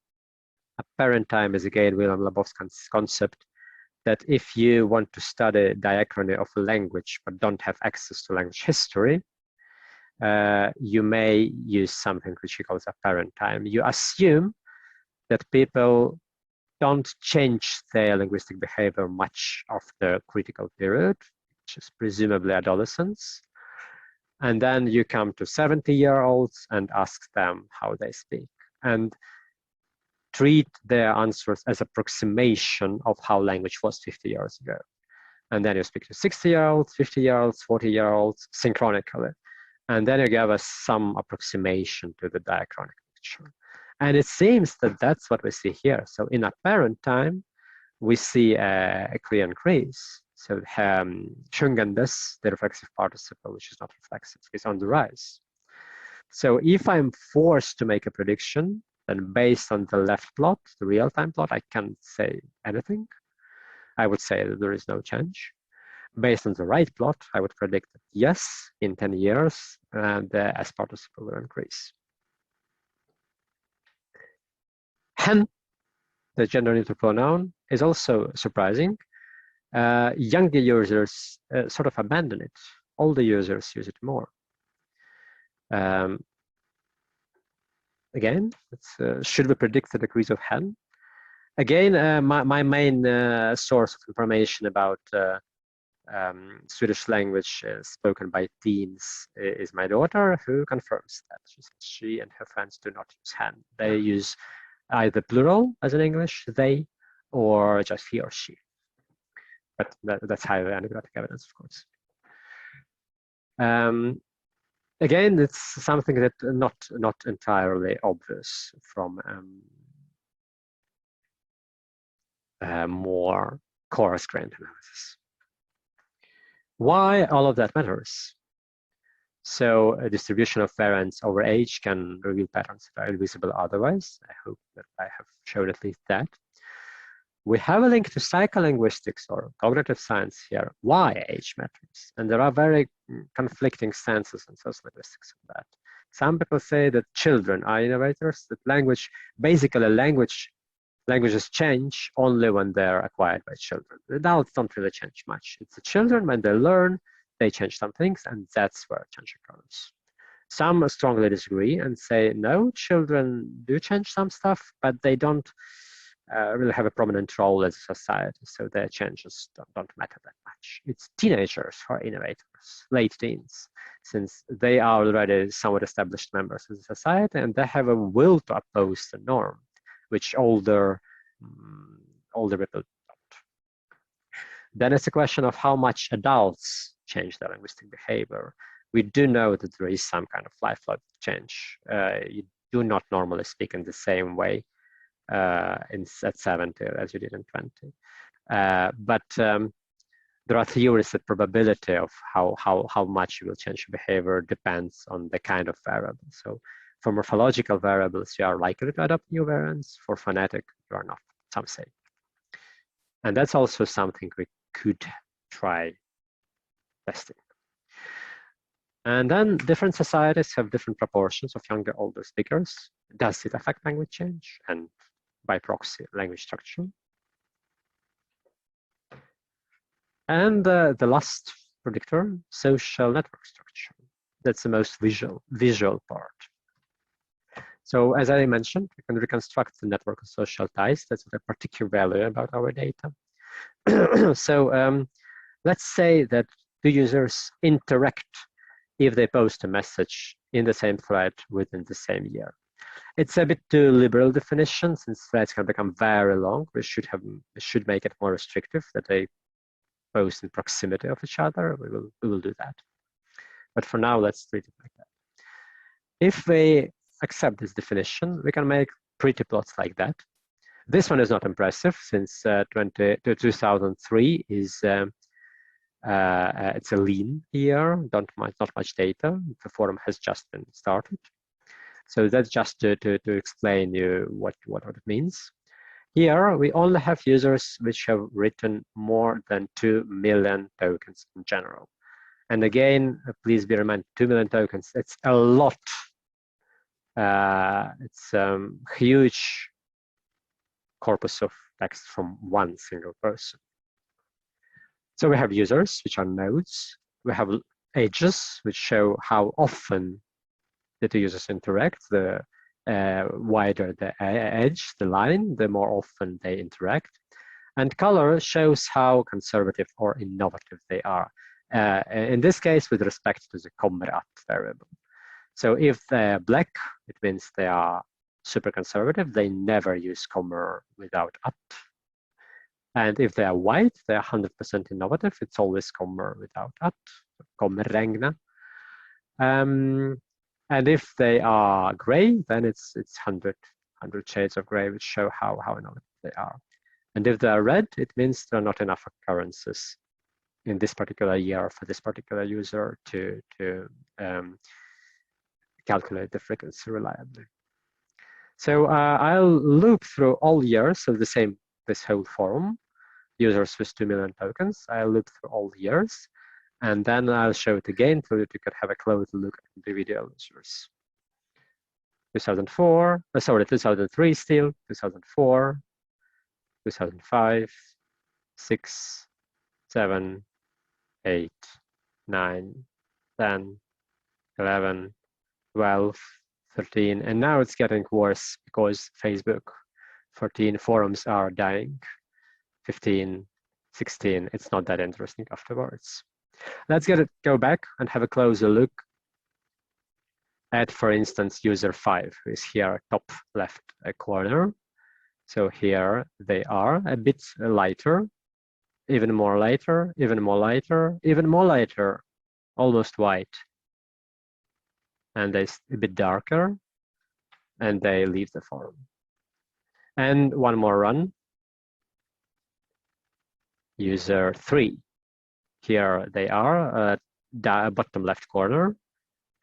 apparent time is again William Labovsky's concept that if you want to study diachrony of a language but don't have access to language history, you may use something which he calls apparent time. You assume that people don't change their linguistic behavior much after critical period, which is presumably adolescence. And then you come to 70-year-olds and ask them how they speak, and treat their answers as approximation of how language was 50 years ago. And then you speak to 60-year-olds, 50-year-olds, 40-year-olds synchronically. And then you give us some approximation to the diachronic picture. And it seems that that's what we see here. So in apparent time, we see a clear increase. So Schungendes, the reflexive participle, which is not reflexive, is on the rise. So if I'm forced to make a prediction, then based on the left plot, the real-time plot, I can't say anything. I would say that there is no change. Based on the right plot, I would predict that yes, in 10 years, the S participle will increase. Hen, the gender-neutral pronoun, is also surprising. Younger users sort of abandon it. Older users use it more. Again, should we predict the decrease of hen? Again, my main source of information about Swedish language spoken by teens is my daughter, who confirms that. She and her friends do not use hen. They use either plural, as in English, they, or just he or she. But that's highly anecdotal evidence, of course. Again, it's something that not entirely obvious from more coarse-grained analysis. Why all of that matters? So a distribution of variance over age can reveal patterns that are invisible otherwise. I hope that I have shown at least that. We have a link to psycholinguistics or cognitive science here, why age matters. And there are very conflicting stances in sociolinguistics on that. Some people say that children are innovators, that languages change only when they're acquired by children. The adults don't really change much. It's the children, when they learn, they change some things, and that's where change occurs. Some strongly disagree and say, no, children do change some stuff, but they don't really have a prominent role as a society, so their changes don't matter that much. It's teenagers who are innovators, late teens, since they are already somewhat established members of the society and they have a will to oppose the norm, which older people don't. Then it's a question of how much adults change their linguistic behavior. We do know that there is some kind of lifelong change. You do not normally speak in the same way at 70 as you did in 20. But there are theories that probability of how much you will change your behavior depends on the kind of variable. So for morphological variables, you are likely to adopt new variants. For phonetic, you are not, some say. And that's also something we could try testing. And then different societies have different proportions of younger, older speakers. Does it affect language change and by proxy language structure? And the last predictor, social network structure. That's the most visual part. So as I mentioned, we can reconstruct the network of social ties. That's a particular value about our data. So let's say that the users interact if they post a message in the same thread within the same year. It's a bit too liberal definition, since threads can become very long. We should make it more restrictive that they post in proximity of each other. We will do that. But for now, let's treat it like that. If we accept this definition, we can make pretty plots like that. This one is not impressive, since 2003 is it's a lean year, not much data. The forum has just been started. So that's just to explain you what it means. Here, we only have users which have written more than 2 million tokens in general. And again, please be reminded, 2 million tokens, it's a lot. It's a huge corpus of text from one single person. So we have users, which are nodes. We have edges, which show how often the two users interact. The wider the edge, the line, the more often they interact. And color shows how conservative or innovative they are. In this case, with respect to the kommer-at variable. So if they're black, it means they are super conservative. They never use kommer without at. And if they are white, they are 100% innovative. It's always kommer without at, kommer regna. And if they are gray, then it's 100 shades of gray, which show how innovative they are. And if they are red, it means there are not enough occurrences in this particular year for this particular user to calculate the frequency reliably. So I'll loop through all years of this whole forum, users with 2 million tokens. I'll loop through all years, and then I'll show it again so that you can have a closer look at individual users. 2003 still, 2004, 2005, 6, 7, 8, 9, 10, 11, 12, 13, and now it's getting worse because Facebook, 14 forums are dying, 15, 16, it's not that interesting afterwards. Let's go back and have a closer look at, for instance, user 5, who is here top left corner. So here they are a bit lighter, even more lighter, even more lighter, even more lighter, almost white. And they're a bit darker, and they leave the forum. And one more run. User 3. Here they are, bottom left corner,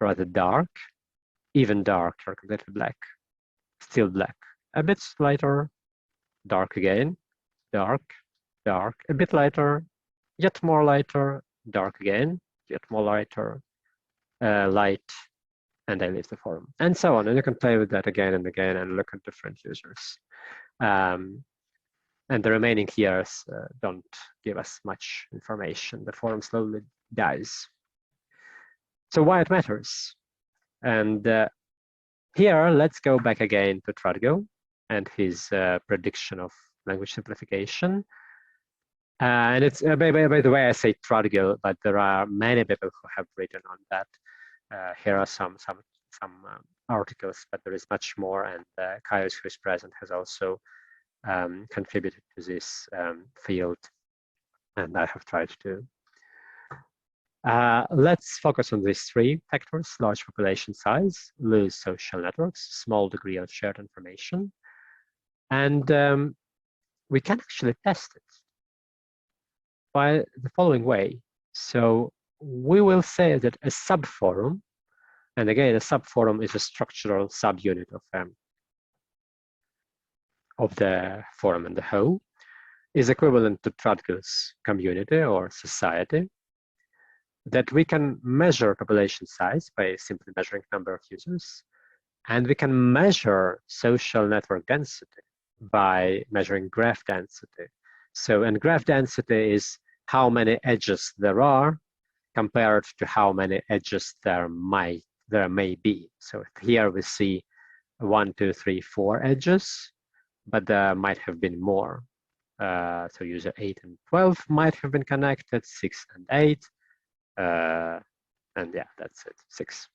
rather dark, even darker, completely black, still black, a bit lighter, dark again, dark, dark, a bit lighter, yet more lighter, dark again, yet more lighter, light, and they leave the forum, and so on. And you can play with that again and again and look at different users. And the remaining years don't give us much information. The forum slowly dies. So why it matters? And here, let's go back again to Tradgo. and his prediction of language simplification. And it's, by the way, I say Trudgill, but there are many people who have written on that. Here are some articles, but there is much more, and Caius, who is present, has also contributed to this field, and I have tried to. Let's focus on these three factors: large population size, loose social networks, small degree of shared information. And we can actually test it by the following way. So we will say that a subforum, and again, a subforum is a structural subunit of the forum and the whole, is equivalent to Trudgill's community or society, that we can measure population size by simply measuring number of users, and we can measure social network density by measuring graph density. So, and graph density is how many edges there are compared to how many edges there may be. So here we see 1, 2, 3, 4 edges, but there might have been more. So user 8 and 12 might have been connected, 6 and 8, and yeah, that's it, 6.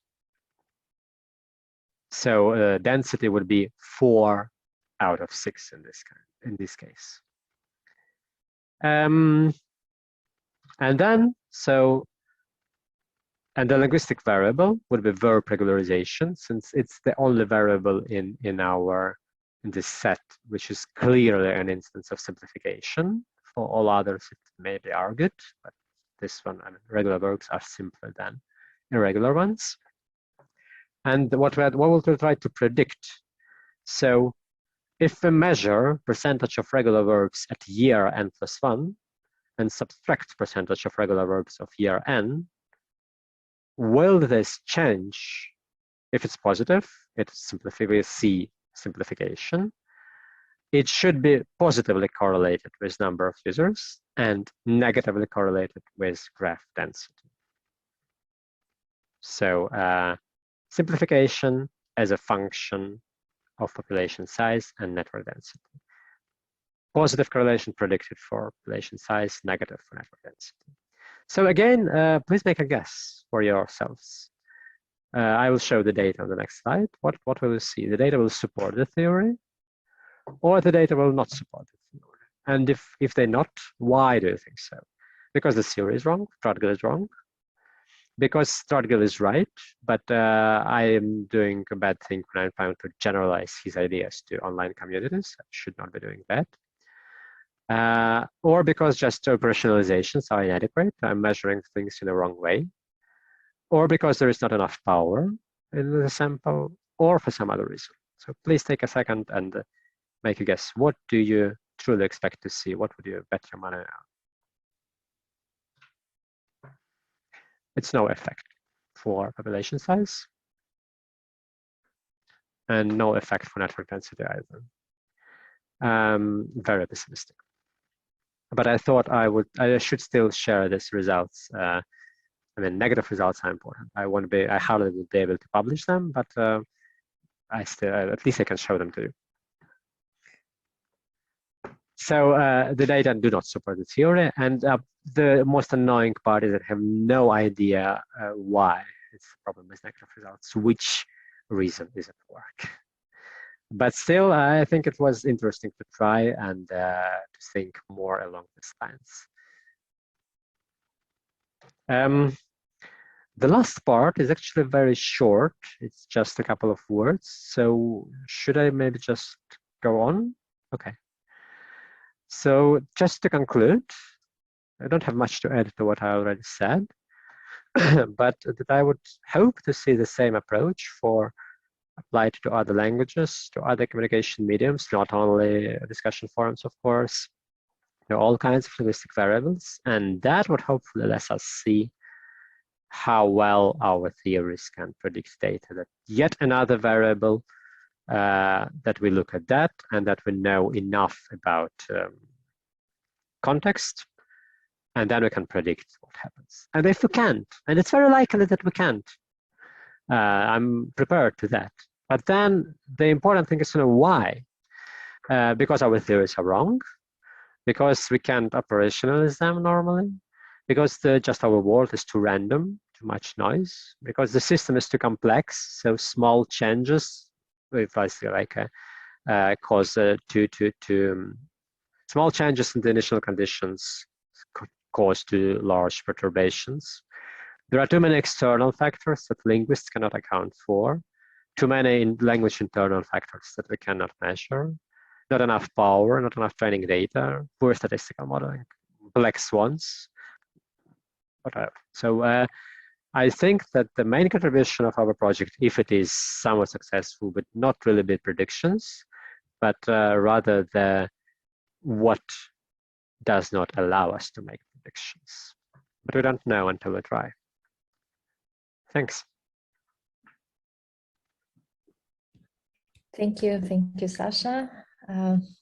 So density would be 4 out of 6 in this case. And then, and the linguistic variable would be verb regularization, since it's the only variable in this set which is clearly an instance of simplification. For all others, it may be argued, but this one, I mean, regular verbs are simpler than irregular ones. And what we'll try to predict. So if we measure percentage of regular verbs at year n+1 and subtract percentage of regular verbs of year n, will this change? If it's positive, we see simplification. It should be positively correlated with number of users and negatively correlated with graph density. So simplification as a function of population size and network density. Positive correlation predicted for population size, negative for network density. So again, please make a guess for yourselves. I will show the data on the next slide. What will you see? The data will support the theory, or the data will not support the theory. And if they're not, why do you think so? Because the theory is wrong, Trudgill is wrong. Because Trudgill is right, but I am doing a bad thing when I'm trying to generalize his ideas to online communities. I should not be doing that. Or because just operationalizations are inadequate. I'm measuring things in the wrong way. Or because there is not enough power in the sample, or for some other reason. So please take a second and make a guess. What do you truly expect to see? What would you bet your money on? It's no effect for population size, and no effect for network density either. Very pessimistic. But I thought I should still share these results. I mean, negative results are important. I hardly will be able to publish them, but at least I can show them to you. So the data do not support the theory, and the most annoying part is that I have no idea why it's a problem with negative results, which reason is at work. But still, I think it was interesting to try and to think more along these lines. The last part is actually very short. It's just a couple of words. So should I maybe just go on? Okay. So just to conclude, I don't have much to add to what I already said, but that I would hope to see the same approach applied to other languages, to other communication mediums, not only discussion forums, of course. There are all kinds of linguistic variables, and that would hopefully let us see how well our theories can predict data. That yet another variable that we look at that, and that we know enough about context, and then we can predict what happens. And if we can't, and it's very likely that we can't, I'm prepared to that. But then the important thing is to know why. because our theories are wrong, because we can't operationalize them normally, because just our world is too random, too much noise, because the system is too complex, so small changes, if I say like cause small changes in the initial conditions cause to large perturbations. There are too many external factors that linguists cannot account for, too many language internal factors that we cannot measure, not enough power, not enough training data, poor statistical modeling, black swans, whatever. So I think that the main contribution of our project, if it is somewhat successful, would not really be predictions, but rather what does not allow us to make predictions. But we don't know until we try. Thanks. Thank you, Sasha.